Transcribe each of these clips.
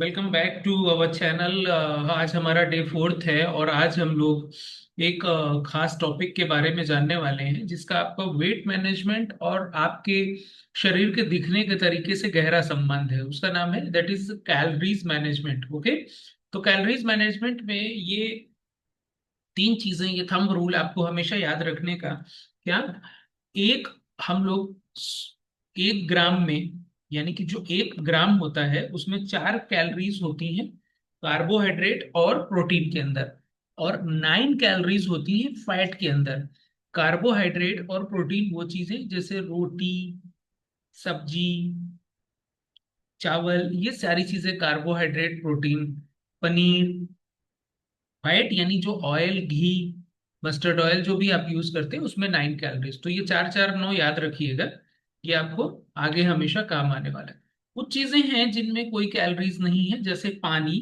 Welcome back to our channel. आज हमारा day fourth है और आज हम लोग एक खास टॉपिक के बारे में जानने वाले हैं जिसका आपका वेट मैनेजमेंट और आपके शरीर के दिखने के तरीके से गहरा संबंध है। उसका नाम है that is calories management. Okay, तो कैलोरीज मैनेजमेंट में ये तीन चीजें, ये थंब रूल आपको हमेशा याद रखने का। क्या? एक, हम लोग 1 ग्राम में, यानी कि जो 1 ग्राम होता है उसमें 4 कैलोरीज होती हैं कार्बोहाइड्रेट और प्रोटीन के अंदर, और 9 कैलोरीज होती हैं फैट के अंदर। कार्बोहाइड्रेट और प्रोटीन वो चीजें जैसे रोटी, सब्जी, चावल, ये सारी चीजें कार्बोहाइड्रेट, प्रोटीन। पनीर, फैट यानी जो ऑयल, घी, मस्टर्ड ऑयल जो भी आप यूज करते हैं उसमें 9 कैलोरीज। तो ये चार चार नौ याद रखिएगा, ये आपको आगे हमेशा काम आने वाला है। कुछ चीजें हैं जिनमें कोई कैलोरीज नहीं है, जैसे पानी,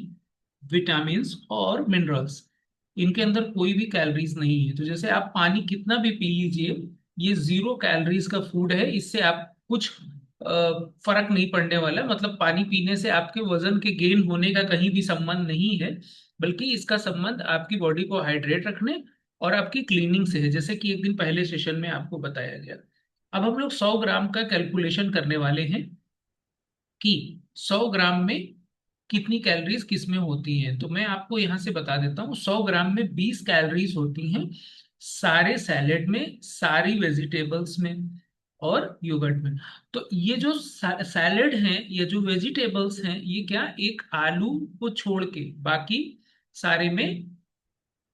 विटामिन और मिनरल्स। इनके अंदर कोई भी कैलोरीज नहीं है। तो जैसे आप पानी कितना भी पी लीजिए, ये 0 कैलोरीज का फूड है, इससे आप कुछ फर्क नहीं पड़ने वाला। मतलब पानी पीने से आपके वजन के गेन होने का कहीं भी संबंध नहीं है, बल्कि इसका संबंध आपकी बॉडी को हाइड्रेट रखने और आपकी क्लीनिंग से है, जैसे कि एक दिन पहले सेशन में आपको बताया गया। अब हम लोग 100 ग्राम का कैलकुलेशन करने वाले हैं कि 100 ग्राम में कितनी कैलोरीज किस में होती हैं। तो मैं आपको यहां से बता देता हूँ, 100 ग्राम में 20 कैलोरीज होती हैं सारे सैलेड में, सारी वेजिटेबल्स में और योगर्ट में। तो ये जो सैलेड हैं, ये जो वेजिटेबल्स हैं, ये क्या, एक आलू को छोड़ के बाकी सारे में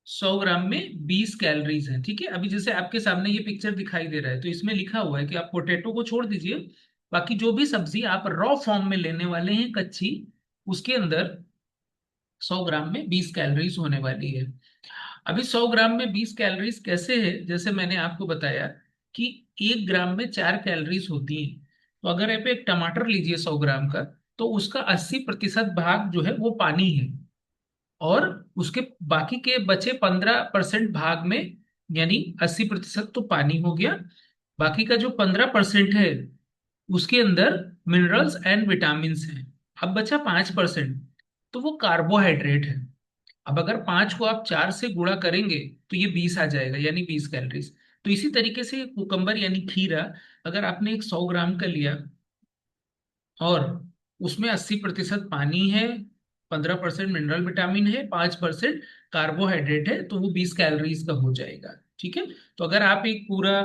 100 ग्राम में 20 कैलोरीज हैं। ठीक है, अभी जैसे आपके सामने ये पिक्चर दिखाई दे रहा है, तो इसमें लिखा हुआ है कि आप पोटैटो को छोड़ दीजिए, बाकी जो भी सब्जी आप रॉ फॉर्म में लेने वाले हैं कच्ची, उसके अंदर 100 ग्राम में 20 कैलोरीज होने वाली है। अभी 100 ग्राम में 20 कैलोरीज कैसे है, जैसे मैंने आपको बताया कि 1 ग्राम में 4 कैलोरीज होती हैं। तो अगर आप एक टमाटर लीजिए 100 ग्राम का, तो उसका 80% भाग जो है वो पानी है, और उसके बाकी के बचे 15% भाग में, यानी 80% तो पानी हो गया, बाकी का जो 15% है उसके अंदर मिनरल्स एंड विटामिन हैं। अब बचा 5%, तो वो कार्बोहाइड्रेट है। अब अगर 5 को आप 4 से गुणा करेंगे तो ये 20 आ जाएगा, यानी 20 कैलोरीज। तो इसी तरीके से कुकम्बर यानी खीरा, अगर आपने एक 100 ग्राम का लिया और उसमें 80% पानी है, 15% मिनरल विटामिन है, 5% कार्बोहाइड्रेट है, तो वो 20 कैलोरीज का हो जाएगा। ठीक है, तो अगर आप एक पूरा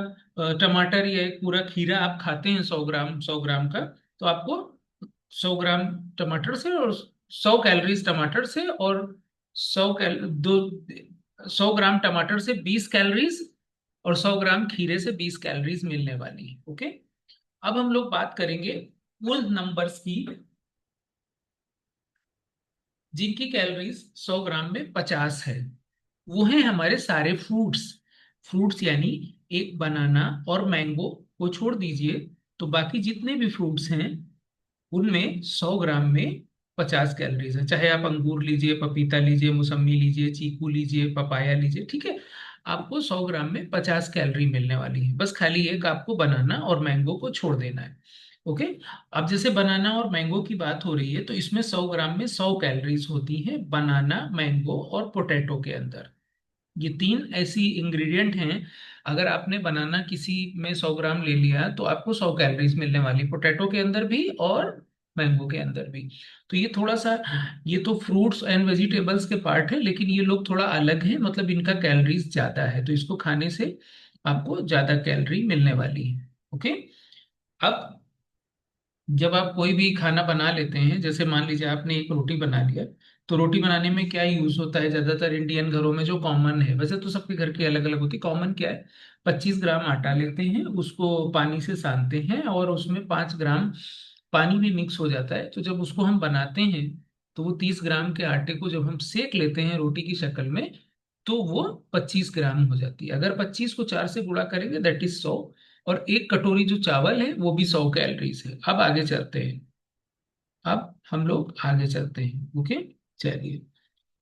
टमाटर या एक पूरा खीरा आप खाते हैं 100 ग्राम का, तो आपको 100 ग्राम टमाटर से और 100 कैलोरीज टमाटर से, और 100 ग्राम टमाटर से 20 कैलोरीज, और 100 ग्राम खीरे से 20 कैलोरीज मिलने वाली है। ओके, अब हम लोग बात करेंगे उन नंबर्स की जिनकी कैलोरीज 100 ग्राम में 50 है। वो है हमारे सारे फ्रूट्स। फ्रूट्स यानी एक बनाना और मैंगो को छोड़ दीजिए, तो बाकी जितने भी फ्रूट्स हैं उनमें 100 ग्राम में 50 कैलोरीज है। चाहे आप अंगूर लीजिए, पपीता लीजिए, मौसम्मी लीजिए, चीकू लीजिए, पपाया लीजिए, ठीक है, आपको 100 ग्राम में 50 कैलोरी मिलने वाली है। बस खाली एक आपको बनाना और मैंगो को छोड़ देना है। ओके, अब जैसे बनाना और मैंगो की बात हो रही है, तो इसमें 100 ग्राम में 100 कैलोरीज होती है बनाना, मैंगो और पोटैटो के अंदर। ये तीन ऐसी इंग्रेडिएंट हैं, अगर आपने बनाना किसी में 100 ग्राम ले लिया तो आपको 100 कैलोरीज मिलने वाली, पोटैटो के अंदर भी और मैंगो के अंदर भी। तो ये थोड़ा सा, ये तो फ्रूट्स एंड वेजिटेबल्स के पार्ट है, लेकिन ये लोग थोड़ा अलग है, मतलब इनका कैलोरीज ज्यादा है, तो इसको खाने से आपको ज्यादा कैलोरी मिलने वाली है। ओके, अब जब आप कोई भी खाना बना लेते हैं, जैसे मान लीजिए आपने एक रोटी बना लिया, तो रोटी बनाने में क्या यूज होता है ज्यादातर इंडियन घरों में, जो कॉमन है, वैसे तो सबके घर की अलग अलग होती, कॉमन क्या है, 25 ग्राम आटा लेते हैं, उसको पानी से सानते हैं और उसमें 5 ग्राम पानी भी मिक्स हो जाता है। तो जब उसको हम बनाते हैं, तो वो 30 ग्राम के आटे को जब हम सेक लेते हैं रोटी की शक्ल में, तो वो 25 ग्राम हो जाती है। अगर 25 को 4 से गुणा करेंगे दैट इज 100, और एक कटोरी जो चावल है वो भी 100 कैलोरीज है। अब आगे चलते हैं, अब हम लोग आगे चलते हैं। ओके, चलिए,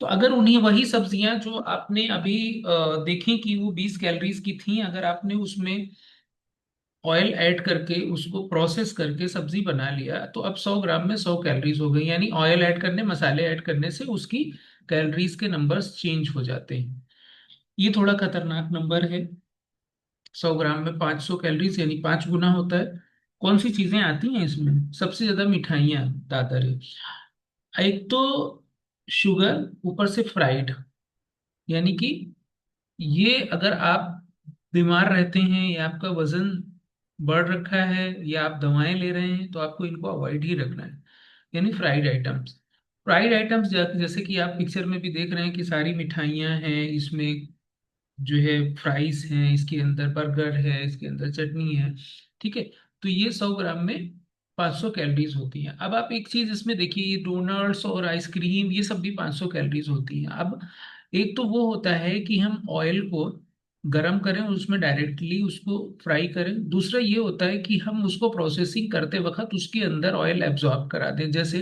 तो अगर उन्हीं वही सब्जियां जो आपने अभी देखी कि वो 20 कैलोरीज की थी, अगर आपने उसमें ऑयल ऐड करके उसको प्रोसेस करके सब्जी बना लिया, तो अब 100 ग्राम में 100 कैलोरीज हो गई। यानी ऑयल ऐड करने, मसाले ऐड करने से उसकी कैलोरीज के नंबर्स चेंज हो जाते हैं। ये थोड़ा खतरनाक नंबर है। 100 ग्राम में 500 कैलोरीज, यानी 5 गुना होता है। कौन सी चीजें आती हैं इसमें? सबसे ज्यादा मिठाइयाँ, दादर। एक तो शुगर, ऊपर से फ्राइड। यानी कि ये अगर आप बीमार रहते हैं या आपका वजन बढ़ रखा है या आप दवाएं ले रहे हैं, तो आपको इनको अवॉइड ही रखना है। यानी फ्राइड आइटम्स। फ्राइड आइटम्स जैसे कि आप पिक्चर में भी देख रहे हैं कि सारी मिठाइयाँ हैं इसमें, जो है फ्राइज हैं, इसके अंदर बर्गर है, इसके अंदर चटनी है। ठीक है। तो ये 100 ग्राम में 500 कैलोरीज होती हैं। अब आप एक चीज इसमें देखिए, ये डोनट्स और आइसक्रीम ये सब भी 500 कैलोरीज होती हैं। अब एक तो वो होता है कि हम ऑयल को गरम करें और उसमें डायरेक्टली उसको फ्राई करें। दूसरा ये होता है कि हम उसको प्रोसेसिंग करते वक्त उसके अंदर ऑयल एब्जॉर्ब करा दें। जैसे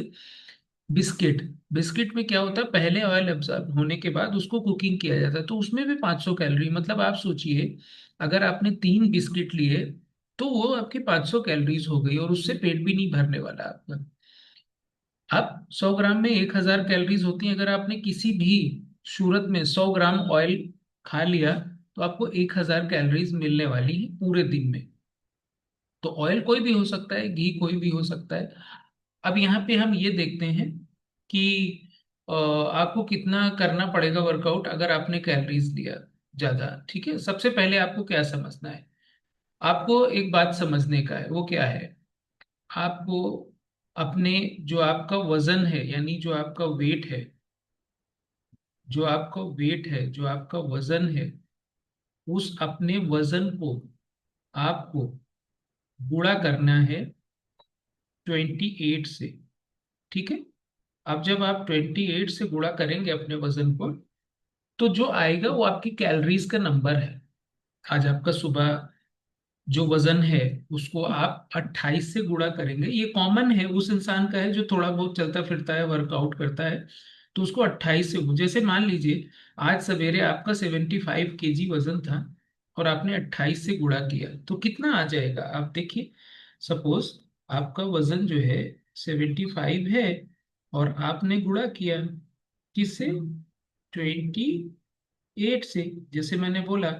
बिस्किट, बिस्किट में क्या होता है, पहले ऑयल एब्जॉर्ब होने के बाद उसको कुकिंग किया जाता है, तो उसमें भी 500 कैलोरी। मतलब आप सोचिए, अगर आपने 3 बिस्किट लिए तो वो आपकी 500 कैलोरीज हो गई, और उससे पेट भी नहीं भरने वाला आपका। अब 100 ग्राम में 1000 कैलोरीज होती हैं। अगर आपने किसी भी सूरत में 100 ग्राम ऑयल खा लिया, तो आपको 1000 कैलोरीज मिलने वाली है पूरे दिन में। तो ऑयल कोई भी हो सकता है, घी कोई भी हो सकता है। अब यहाँ पे हम ये देखते हैं कि आपको कितना करना पड़ेगा वर्कआउट अगर आपने कैलोरीज लिया ज्यादा। ठीक है, सबसे पहले आपको क्या समझना है? आपको एक बात समझने का है, वो क्या है? आपको अपने, जो आपका वजन है, यानी जो आपका वेट है, जो आपका वजन है, उस अपने वजन को आपको गुणा करना है 28 से। ठीक है। अब जब आप 28 से गुणा करेंगे अपने वजन को, तो जो आएगा वो आपकी कैलोरीज का नंबर है। आज आपका सुबह जो वजन है उसको आप 28 से गुणा करेंगे। ये कॉमन है, उस इंसान का है जो थोड़ा बहुत चलता फिरता है, वर्कआउट करता है, तो उसको 28 से जैसे मान लीजिए आज सवेरे आपका 75 kg वजन था, और आपने 28 से गुणा किया, तो कितना आ जाएगा आप देखिए। सपोज आपका वजन जो है 75 है, और आपने गुणा किया किससे? 28 से, जैसे मैंने बोला।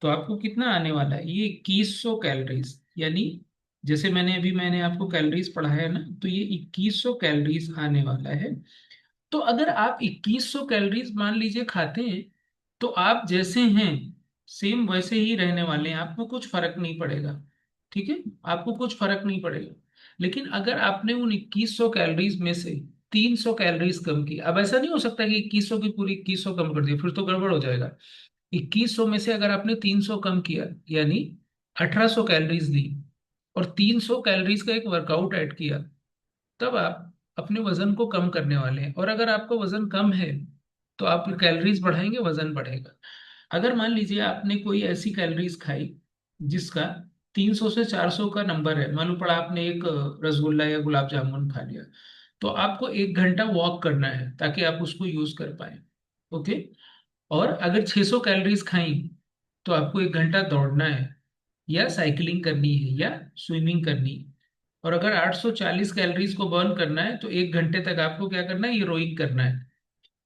तो आपको कितना आने वाला है? ये 2100 कैलोरीज। यानी जैसे मैंने आपको कैलोरीज पढ़ाया है ना, तो ये 2100 कैलोरीज आने वाला है। तो अगर आप 2100 कैलोरीज मान लीजिए खाते हैं, तो आप जैसे हैं सेम वैसे ही रहने वाले हैं, आपको कुछ फर्क नहीं पड़ेगा। ठीक है, आपको कुछ फर्क नहीं पड़ेगा। लेकिन अगर आपने उन 2100 कैलोरीज में से 300 कैलोरीज कम की, अब ऐसा नहीं हो सकता कि 2100 की पूरी 2100 कम कर दिया, फिर तो गड़बड़ हो जाएगा। 2100 में से अगर आपने 300 कम किया, यानी 1800 कैलोरीज ली, और 300 कैलोरीज का एक वर्कआउट ऐड किया, तब आप अपने वजन को कम करने वाले हैं। और अगर आपका वजन कम है, तो आप कैलोरीज बढ़ाएंगे, वजन बढ़ेगा। अगर मान लीजिए आपने कोई ऐसी कैलोरीज खाई जिसका 300 से 400 का नंबर है, मालूम पड़ा आपने एक रसगुल्ला या गुलाब जामुन खा लिया, तो आपको 1 घंटा वॉक करना है ताकि आप उसको यूज कर पाए। ओके। और अगर 600 कैलोरीज खाई, तो आपको 1 घंटा दौड़ना है, या साइकिलिंग करनी है, या स्विमिंग करनी है। और अगर 840 कैलोरीज को बर्न करना है, तो 1 घंटे तक आपको क्या करना है? ये रोइंग करना है।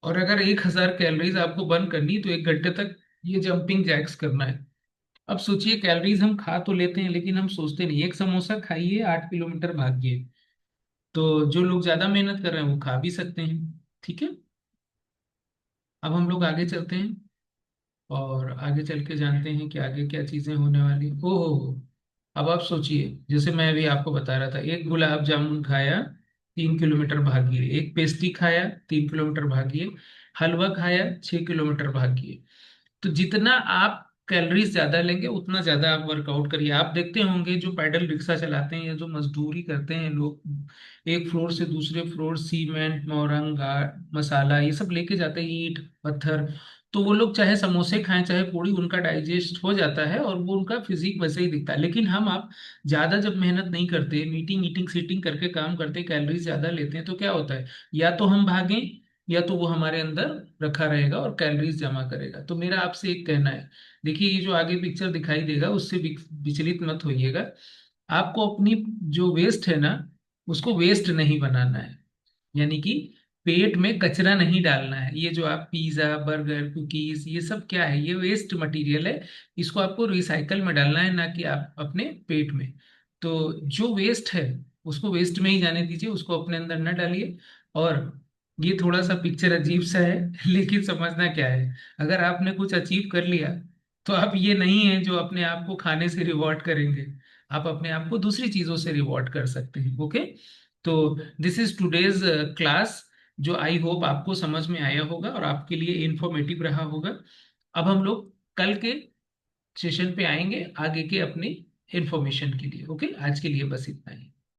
और अगर 1000 कैलोरीज आपको बर्न करनी है, तो 1 घंटे तक ये जंपिंग जैक्स करना है। अब सोचिए, कैलोरीज हम खा तो लेते हैं लेकिन हम सोचते नहीं। एक समोसा खाइए, 8 किलोमीटर भागिए। तो जो लोग ज्यादा मेहनत कर रहे हैं वो खा भी सकते हैं। ठीक है। अब हम लोग आगे चलते हैं, और आगे चल के जानते हैं कि आगे क्या चीजें होने वाली। ओहो, अब आप सोचिए, जैसे मैं अभी आपको बता रहा था, एक गुलाब जामुन खाया, 3 किलोमीटर भागिए। एक पेस्ट्री खाया, 3 किलोमीटर भागिए। हलवा खाया, 6 किलोमीटर भागिए। तो जितना आप कैलोरीज ज्यादा लेंगे, उतना ज्यादा आप वर्कआउट करिए। आप देखते होंगे जो पैडल रिक्शा चलाते हैं या जो मजदूरी करते हैं लोग, एक फ्लोर से दूसरे फ्लोर सीमेंट, मोरंगा, मसाला ये सब लेके जाते हैं, ईंट पत्थर। तो वो लोग चाहे समोसे खाएं चाहे पूड़ी, उनका डाइजेस्ट हो जाता है और वो उनका फिजिक वैसे ही दिखता है। लेकिन हम आप ज्यादा जब मेहनत नहीं करते, मीटिंग ईटिंग सीटिंग करके काम करते, कैलोरीज ज्यादा लेते हैं, तो क्या होता है? या तो हम भागें, या तो वो हमारे अंदर रखा रहेगा और कैलोरीज जमा करेगा। तो मेरा आपसे एक कहना है, देखिए ये जो आगे पिक्चर दिखाई देगा उससे विचलित मत होइएगा। आपको अपनी जो वेस्ट है ना, उसको वेस्ट नहीं बनाना है। यानी कि पेट में कचरा नहीं डालना है। ये जो आप पिज्जा बर्गर कुकीज ये सब क्या है, ये वेस्ट मटेरियल है। इसको आपको रिसाइकल में डालना है, ना कि आप अपने पेट में। तो जो वेस्ट है उसको वेस्ट में ही जाने दीजिए, उसको अपने अंदर न डालिए। और ये थोड़ा सा पिक्चर अजीब सा है लेकिन समझना क्या है, अगर आपने कुछ अचीव कर लिया तो आप ये नहीं है जो अपने आप को खाने से रिवॉर्ड करेंगे। आप अपने आप को दूसरी चीजों से रिवॉर्ड कर सकते हैं। ओके। तो दिस इज टुडेज क्लास, जो आई होप आपको समझ में आया होगा और आपके लिए इंफॉर्मेटिव रहा होगा। अब हम लोग कल के सेशन पे आएंगे आगे के अपनी इंफॉर्मेशन के लिए। ओके, आज के लिए बस इतना ही।